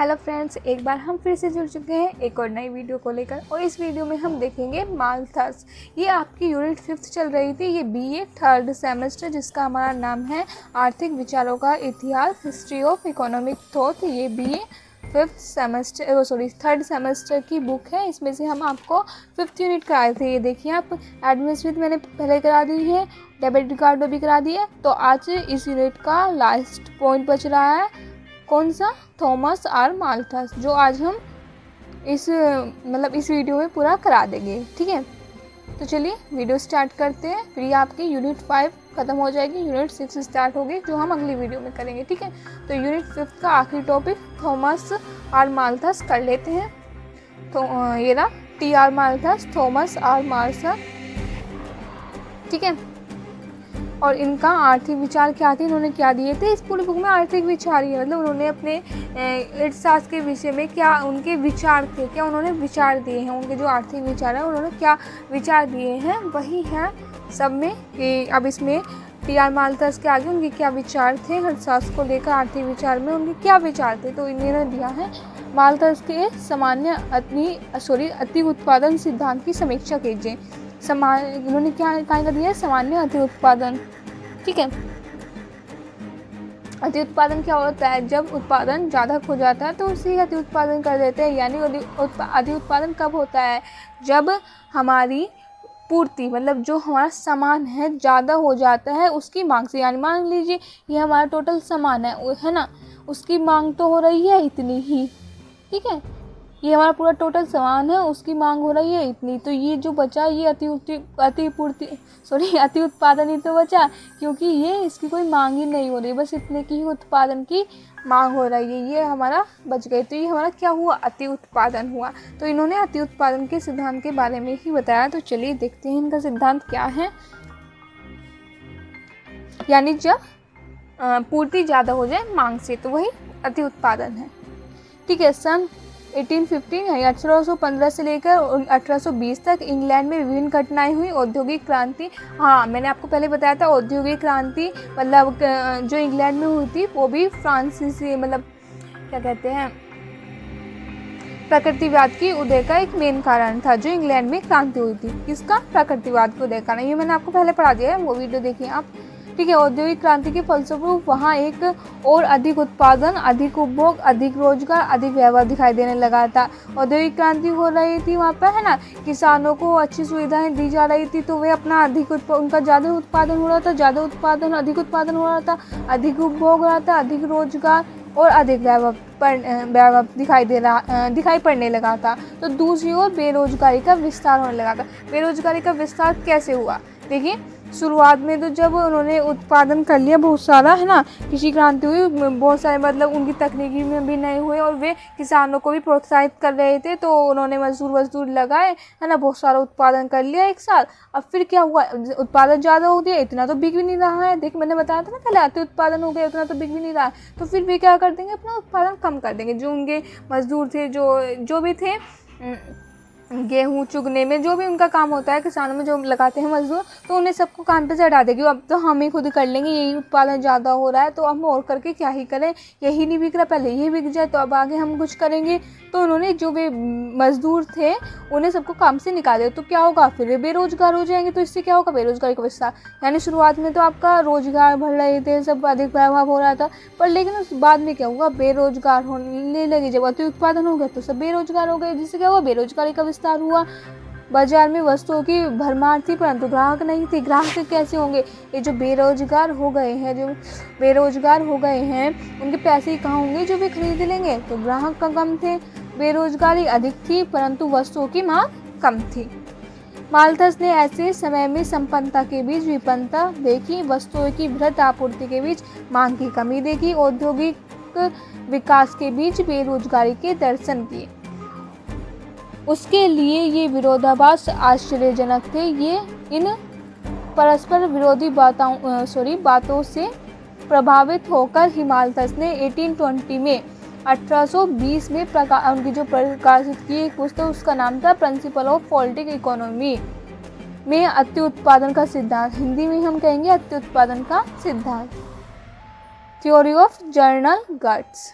Hello friends, एक बार हम फिर से जुड़ चुके हैं एक और नई वीडियो को लेकर। और इस वीडियो में हम देखेंगे माल्थस। ये आपकी यूनिट 5th चल रही थी। ये बीए 3rd सेमेस्टर, जिसका हमारा नाम है आर्थिक विचारों का इतिहास, हिस्ट्री ऑफ इकोनॉमिक थॉट। ये बीए 3rd सेमेस्टर की बुक है। इसमें से हम आपको 5th यूनिट कराए थे। ये देखिए आप, एडमिन स्मिथ मैंने पहले करा दी है, डेबिट रिकार्डो भी करा दिया। तो आज इस यूनिट का लास्ट पॉइंट बच रहा है, कौन सा? थॉमस आर माल्थस, जो आज हम इस वीडियो में पूरा करा देंगे। ठीक है, तो चलिए वीडियो स्टार्ट करते हैं। फिर ये आपकी यूनिट 5 ख़त्म हो जाएगी, यूनिट 6 स्टार्ट होगी, जो हम अगली वीडियो में करेंगे। ठीक है, तो यूनिट 5 का आखिरी टॉपिक थॉमस आर माल्थस कर लेते हैं। तो ये रहा T R Malthus, Thomas R Malthus. ठीक है, और इनका आर्थिक विचार क्या थे, इन्होंने क्या दिए थे। इस पूरी बुक में आर्थिक विचार ही मतलब उन्होंने अपने अर्थशास्त्र के विषय में क्या उनके विचार थे, क्या उन्होंने विचार दिए हैं, उनके जो आर्थिक विचार है उन्होंने क्या विचार दिए हैं, वही है सब में। कि अब इसमें टी आर माल्थस के आगे उनके क्या विचार थे अर्थशास्त्र को लेकर, आर्थिक विचार में उनके क्या विचार थे, तो इन्होंने दिया है। माल्थस के अति उत्पादन सिद्धांत की समीक्षा कीजिए। इन्होंने क्या का दिया है? सामान्य अति उत्पादन। ठीक है, अति उत्पादन क्या होता है? जब उत्पादन ज़्यादा हो जाता है तो उसी अति उत्पादन कर देते हैं। यानी अति उत्पादन कब होता है? जब हमारी पूर्ति मतलब जो हमारा सामान है ज़्यादा हो जाता है उसकी मांग से। यानी मान लीजिए ये हमारा टोटल सामान है ना, उसकी मांग तो हो रही है इतनी ही। ठीक है, ये हमारा पूरा टोटल सामान है, उसकी मांग हो रही है इतनी, तो ये जो बचा ये अति उत्पादन ही तो बचा, क्योंकि ये इसकी कोई मांग ही नहीं हो रही, बस इतने की ही उत्पादन की मांग हो रही है, ये हमारा बच गई। तो ये हमारा क्या हुआ? अति उत्पादन हुआ। तो इन्होंने अति उत्पादन के सिद्धांत के बारे में ही बताया। तो चलिए देखते हैं इनका सिद्धांत क्या है। यानी जब पूर्ति ज़्यादा हो जाए मांग से, तो वही अति उत्पादन है। ठीक है, सन 1815 से लेकर 1820 तक इंग्लैंड में विभिन्न घटनाएं हुई। औद्योगिक क्रांति, हाँ मैंने आपको पहले बताया था, औद्योगिक क्रांति मतलब जो इंग्लैंड में हुई थी वो भी फ्रांसीसी क्या कहते हैं, प्रकृतिवाद की उदय का एक मेन कारण था। जो इंग्लैंड में क्रांति हुई थी, किसका? प्रकृतिवाद के उदय कारण। ये मैंने आपको पहले पढ़ा दिया है, वो वीडियो देखिए आप। ठीक है, औद्योगिक क्रांति के फलस्वरूप वहाँ एक और अधिक उत्पादन, अधिक उपभोग, अधिक रोजगार, अधिक व्यवहार दिखाई देने लगा था। औद्योगिक क्रांति हो रही थी वहाँ पर, है ना, किसानों को अच्छी सुविधाएं दी जा रही थी, तो वे अपना उनका ज़्यादा उत्पादन हो रहा था, अधिक उत्पादन हो रहा था, अधिक उपभोग हो रहा था, अधिक रोजगार और अधिक वैभव दिखाई पड़ने लगा था। तो दूसरी ओर बेरोजगारी का विस्तार होने लगा था। बेरोजगारी का विस्तार कैसे हुआ? देखिए, शुरुआत में तो जब उन्होंने उत्पादन कर लिया बहुत सारा, है ना, कृषि क्रांति हुई, बहुत सारे उनकी तकनीकी में भी नए हुए और वे किसानों को भी प्रोत्साहित कर रहे थे, तो उन्होंने मजदूर लगाए, है ना, बहुत सारा उत्पादन कर लिया एक साल। अब फिर क्या हुआ? उत्पादन ज़्यादा हो गया, इतना तो बिक भी नहीं रहा है। देख, मैंने बताया था ना पहले, अति उत्पादन हो गया, उतना तो बिक भी नहीं रहा है, तो फिर वे क्या कर देंगे? अपना उत्पादन कम कर देंगे। जो उनके मजदूर थे, जो भी थे, गेहूँ चुगने में जो भी उनका काम होता है, किसानों में जो लगाते हैं मजदूर, तो उन्हें सबको काम पे चढ़ा देगी। अब तो हम ही खुद कर लेंगे, यही उत्पादन ज़्यादा हो रहा है, तो हम और करके क्या ही करें, यही नहीं बिक रहा, पहले यही बिक जाए, तो अब आगे हम कुछ करेंगे। तो उन्होंने जो वे मजदूर थे उन्हें सबको काम से निकाल दिया। तो क्या होगा? फिर वे बेरोजगार हो जाएंगे। तो इससे क्या होगा? बेरोजगारी का विस्तार। यानी शुरुआत में तो आपका रोजगार बढ़ रहे थे, सब अधिक प्रभाव हो रहा था, पर लेकिन उस बाद में क्या हुआ? बेरोजगार होने लगे। जब अति उत्पादन हो गया तो सब बेरोजगार हो गए, जिससे क्या हुआ? बेरोजगारी का विस्तार हुआ। बाजार में वस्तुओं की भरमार थी, परंतु ग्राहक नहीं थे। ग्राहक कैसे होंगे? ये जो बेरोजगार हो गए हैं उनके पैसे कहाँ होंगे जो वे खरीद लेंगे? तो ग्राहक का कम थे, बेरोजगारी अधिक थी, परंतु वस्तुओं की मांग कम थी। माल्थस ने ऐसे समय में संपन्नता के बीच विपन्नता देखी, वस्तुओं की वृहत आपूर्ति के बीच मांग की कमी देखी, औद्योगिक विकास के बीच बेरोजगारी के दर्शन किए। उसके लिए ये विरोधाभास आश्चर्यजनक थे। ये इन परस्पर विरोधी बातों से प्रभावित होकर ही माल्थस ने 1820 में उनकी जो प्रकाशित की एक पुस्तक, उसका नाम था प्रिंसिपल ऑफ पॉलिटिकल इकोनॉमी, में अति उत्पादन का सिद्धांत, हिंदी में हम कहेंगे अति उत्पादन का सिद्धांत, थ्योरी ऑफ जर्नल गट्स।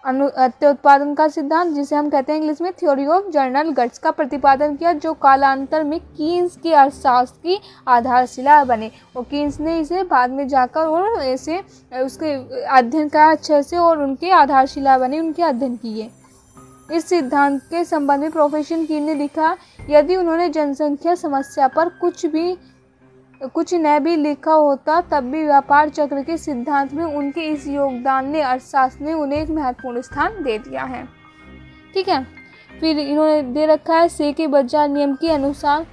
अत्युत्पादन का सिद्धांत, जिसे हम कहते हैं इंग्लिश में थ्योरी ऑफ जनरल गट्स, का प्रतिपादन किया, जो कालांतर में कीन्स के अर्थशास्त्र की आधारशिला बने। और कीन्स ने इसे बाद में जाकर और इसे उसके अध्ययन का अच्छे से और उनके आधारशिला बने, उनके अध्ययन किए। इस सिद्धांत के संबंध में प्रोफेसर कीन ने लिखा, यदि उन्होंने जनसंख्या समस्या पर कुछ न भी लिखा होता, तब भी व्यापार चक्र के सिद्धांत में उनके इस योगदान ने अर्थशास्त्र ने उन्हें एक महत्वपूर्ण स्थान दे दिया है। ठीक है, फिर इन्होंने दे रखा है से के बाजार नियम के अनुसार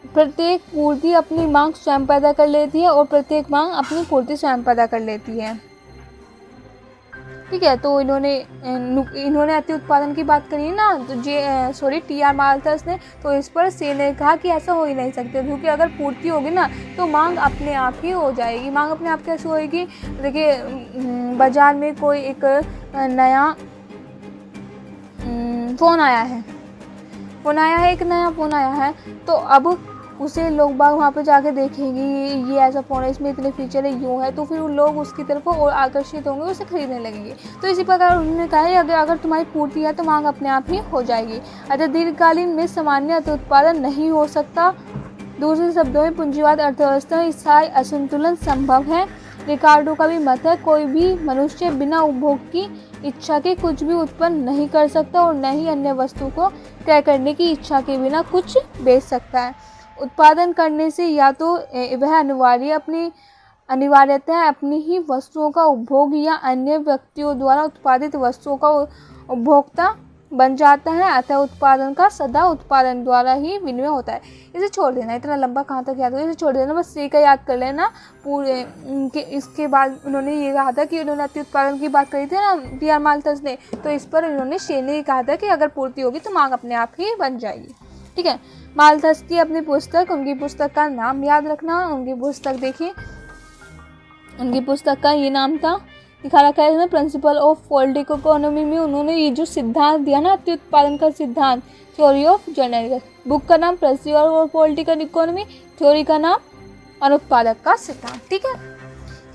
प्रत्येक पूर्ति अपनी मांग स्वयं पैदा कर लेती है और प्रत्येक मांग अपनी पूर्ति स्वयं पैदा कर लेती है। ठीक है, तो इन्होंने अति उत्पादन की बात करी ना, तो टी.आर. माल्थस ने, तो इस पर से ने कहा कि ऐसा हो ही नहीं सकता, क्योंकि अगर पूर्ति होगी ना तो मांग अपने आप ही हो जाएगी। मांग अपने आप कैसे होएगी? देखिए, बाजार में कोई एक नया फ़ोन आया है, एक नया फ़ोन आया है, तो अब उसे लोग बाग वहाँ पे जाके देखेंगे, ये ऐसा फ़ोन है, इसमें इतने फीचर है, यूँ है, तो फिर लोग उसकी तरफ और आकर्षित होंगे, उसे खरीदने लगेंगे। तो इसी प्रकार उन्होंने कहा है अगर तुम्हारी पूर्ति है तो मांग अपने आप ही हो जाएगी। अतः दीर्घकालीन में सामान्य उत्पादन नहीं हो सकता। दूसरे शब्दों में पूंजीवाद अर्थव्यवस्था में स्थायी असंतुलन संभव है। रिकार्डो का भी मत है, कोई भी मनुष्य बिना उपभोग की इच्छा के कुछ भी उत्पन्न नहीं कर सकता और न ही अन्य वस्तु को क्रय करने की इच्छा के बिना कुछ बेच सकता है। उत्पादन करने से या तो वह अनिवार्यता है अपनी ही वस्तुओं का उपभोग या अन्य व्यक्तियों द्वारा उत्पादित वस्तुओं का उपभोक्ता बन जाता है। अतः उत्पादन का सदा उत्पादन द्वारा ही विनिमय होता है। इसे छोड़ देना, इतना लंबा कहाँ तक याद होगा, इसे छोड़ देना, बस का याद कर लेना पूरे। इसके बाद उन्होंने ये कहा था कि उन्होंने अति उत्पादन की बात करी थी ना टी.आर. माल्थस ने, तो इस पर उन्होंने शे ने कहा था कि अगर पूर्ति होगी तो मांग अपने आप ही बन जाएगी। ठीक है, माल्थस की अपनी पुस्तक, उनकी पुस्तक का नाम याद रखना, उनकी पुस्तक देखिए, उनकी पुस्तक का ये नाम था, दिखा रखा है इसमें, प्रिंसिपल ऑफ पॉलिटिकल इकोनॉमी में उन्होंने ये जो सिद्धांत दिया ना अति उत्पादन का सिद्धांत, थ्योरी ऑफ जनरल, बुक का नाम principle of political economy, theory का नाम अनुत्पादक का सिद्धांत। ठीक है,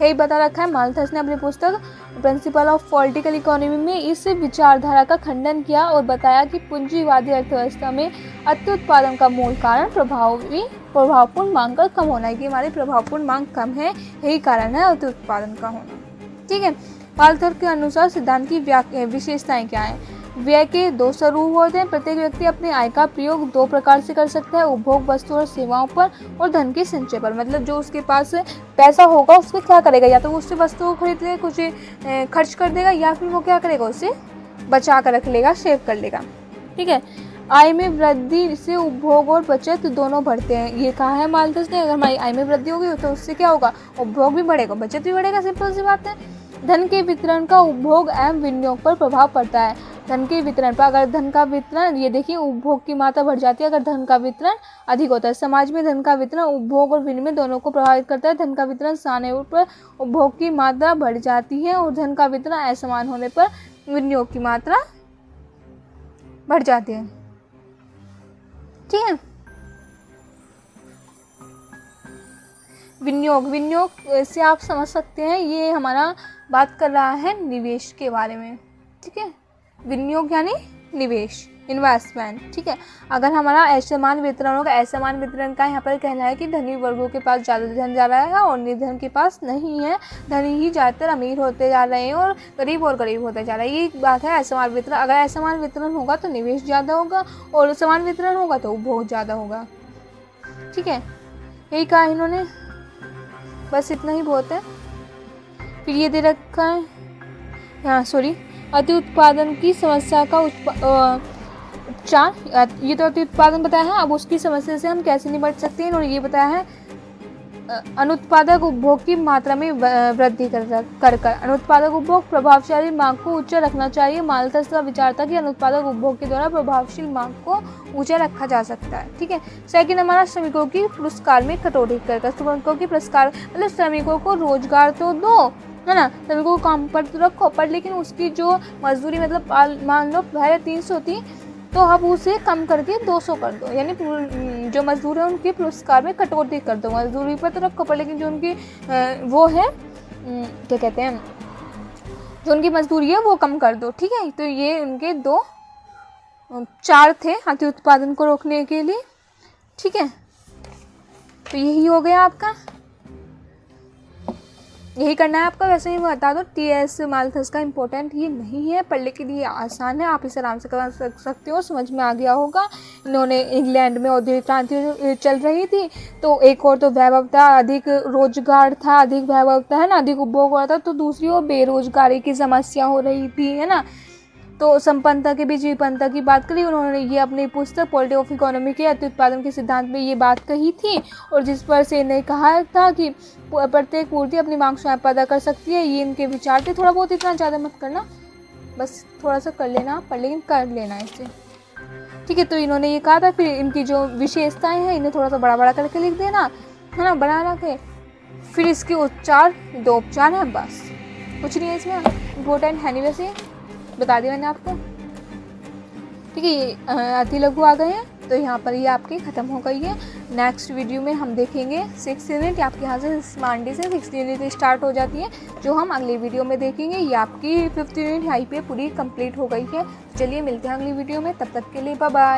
यही बता रखा है। माल्थस ने अपनी पुस्तक प्रिंसिपल ऑफ पॉलिटिकल इकोनॉमी में इस विचारधारा का खंडन किया और बताया कि पूंजीवादी अर्थव्यवस्था में अति उत्पादन का मूल कारण प्रभावपूर्ण मांग का कम होना है, कि हमारी प्रभावपूर्ण मांग कम है, यही कारण है अति उत्पादन का होना। ठीक है, माल्थस के अनुसार सिद्धांत की विशेषताएं क्या हैं? व्यय के दो स्वरूप होते हैं। प्रत्येक व्यक्ति अपने आय का प्रयोग दो प्रकार से कर सकता है, उपभोग वस्तु और सेवाओं पर और धन के संचय पर। मतलब जो उसके पास पैसा होगा उसको क्या करेगा, या तो वो उससे वस्तु को खरीद लेगा, कुछ खर्च कर देगा, या फिर वो क्या करेगा, उसे बचा कर रख लेगा, सेव कर लेगा। ठीक है, आय में वृद्धि से उपभोग और बचत दोनों बढ़ते हैं, ये कहा है माल्थस ने। अगर हमारी आय में वृद्धि होगी तो उससे क्या होगा, उपभोग भी बढ़ेगा, बचत भी बढ़ेगा, सिंपल सी बात है। धन के वितरण का उपभोग एवं विनियोग पर प्रभाव पड़ता है। धन के वितरण पर, अगर धन का वितरण, ये देखिए उपभोग की मात्रा बढ़ जाती है अगर धन का वितरण अधिक होता है। समाज में धन का वितरण उपभोग और विनिमय दोनों को प्रभावित करता है। धन का वितरण समान होने पर उपभोग की मात्रा बढ़ जाती है और धन का वितरण असमान होने पर विनियोग की मात्रा बढ़ जाती है। ठीक है, विनियोग से आप समझ सकते हैं ये हमारा बात कर रहा है निवेश के बारे में। ठीक है, विनियोग यानी निवेश, इन्वेस्टमेंट। ठीक है, अगर हमारा असमान वितरण होगा, असमान वितरण का यहाँ पर कहना है कि धनी वर्गों के पास ज़्यादा धन जा रहा है और निर्धन के पास नहीं है, धनी ही ज़्यादातर अमीर होते जा रहे हैं और गरीब होते जा रहे हैं, ये बात है असमान वितरण। अगर असमान वितरण होगा तो निवेश ज़्यादा होगा और समान वितरण होगा तो उपभोग ज़्यादा होगा। ठीक है, यही कहा इन्होंने, बस इतना ही बहुत है। फिर ये दे रखा है, हाँ अति उत्पादन की समस्या का उपचार, ये तो अति उत्पादन बताया है, अब उसकी समस्या से हम कैसे निपट सकते हैं, इन्होंने ये बताया है अनुत्पादक उपभोग की मात्रा में वृद्धि कर अनुत्पादक उपभोग प्रभावशाली मांग को ऊंचा रखना चाहिए। माल्थस का विचार था कि अनुत्पादक उपभोग के द्वारा प्रभावशील मांग को ऊंचा रखा जा सकता है। ठीक है, सेकंड हमारा श्रमिकों की पुरस्कार में कटौती कर, श्रमिकों की पुरस्कार मतलब श्रमिकों को रोजगार तो दो, है ना, श्रमिकों को काम पर तो रखो, पर लेकिन उसकी जो मजदूरी मतलब मान लो पहले 300 थी तो अब उसे कम करके 200 कर दो, यानी जो मजदूर है उनके पुरस्कार में कटौती कर दो। मजदूरी पर तो रखो, पर लेकिन जो उनकी वो है क्या कहते हैं जो उनकी मजदूरी है वो कम कर दो। ठीक है, तो ये उनके 4 थे हाथी उत्पादन को रोकने के लिए। ठीक है, तो यही हो गया आपका, यही करना है आपका। वैसे ही बता दो टी.एस. मालथस का इम्पोर्टेंट ये नहीं है, पढ़ने के लिए आसान है, आप इसे आराम से कर सकते हो, समझ में आ गया होगा। इन्होंने इंग्लैंड में औद्योगिक क्रांति चल रही थी, तो एक और तो वैभव था, अधिक रोजगार था, अधिक वैभव था, है ना, अधिक उपभोग हो रहा था, तो दूसरी ओर बेरोजगारी की समस्या हो रही थी, है ना। तो संपन्नता के बीच विपन्नता की बात करी उन्होंने, ये अपनी पुस्तक पॉलिटी ऑफ इकोनॉमी के अति उत्पादन के सिद्धांत में ये बात कही थी, और जिस पर से इन्हें कहा था कि प्रत्येक पूर्ति अपनी मांग स्वयं पैदा कर सकती है। ये इनके विचार थे। थोड़ा बहुत, इतना ज़्यादा मत करना, बस थोड़ा सा कर लेना पर लेकिन कर लेना इसे। ठीक है, तो इन्होंने ये कहा था। फिर इनकी जो विशेषताएँ हैं इन्हें थोड़ा सा बड़ा बड़ा करके लिख देना, है ना, बना के। फिर इसके उच्चार 2 उपचार हैं, बस कुछ नहीं है इसमें, इम्पोर्टेंट है नहीं वैसे, बता दिया मैंने आपको। ठीक है, ये अति लघु आ गए हैं, तो यहाँ पर ये आपकी ख़त्म हो गई है। नेक्स्ट वीडियो में हम देखेंगे 6th यूनिट, आपके यहाँ से मंडे से 6th यूनिट स्टार्ट हो जाती है, जो हम अगली वीडियो में देखेंगे। ये आपकी 5th यूनिट यहाँ पे पूरी कंप्लीट हो गई है। चलिए मिलते हैं अगली वीडियो में, तब तक के लिए बाय बाय।